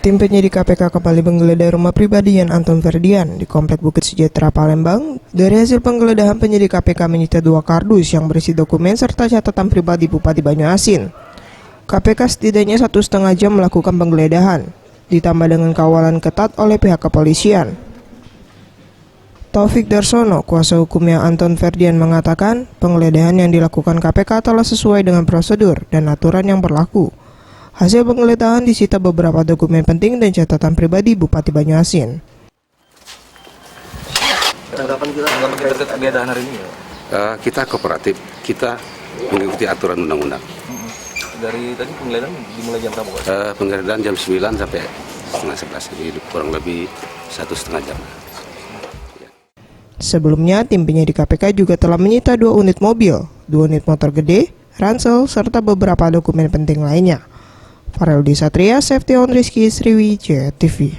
Tim penyidik KPK kembali menggeledah rumah pribadi Yan Anton Ferdian di Komplek Bukit Sejahtera, Palembang. Dari hasil penggeledahan, penyidik KPK menyita 2 kardus yang berisi dokumen serta catatan pribadi Bupati Banyuasin. KPK setidaknya 1,5 jam melakukan penggeledahan, ditambah dengan kawalan ketat oleh pihak kepolisian. Taufik Darsono, kuasa hukumnya Anton Ferdian, mengatakan penggeledahan yang dilakukan KPK telah sesuai dengan prosedur dan aturan yang berlaku. Hasil penggeledahan disita beberapa dokumen penting dan catatan pribadi Bupati Banyuasin. Tanggapan kita terkait penggeledahan hari ini ya? Kita kooperatif, kita mengikuti aturan undang-undang. Dari tadi penggeledahan dimulai jam berapa? Penggeledahan jam 9 sampai setengah 11, jadi kurang lebih 1,5 jam. Sebelumnya, tim penyidik KPK juga telah menyita 2 unit mobil, 2 unit motor gede, ransel, serta beberapa dokumen penting lainnya. Farel Di Satria, Safety on Rizky, Sriwijaya TV.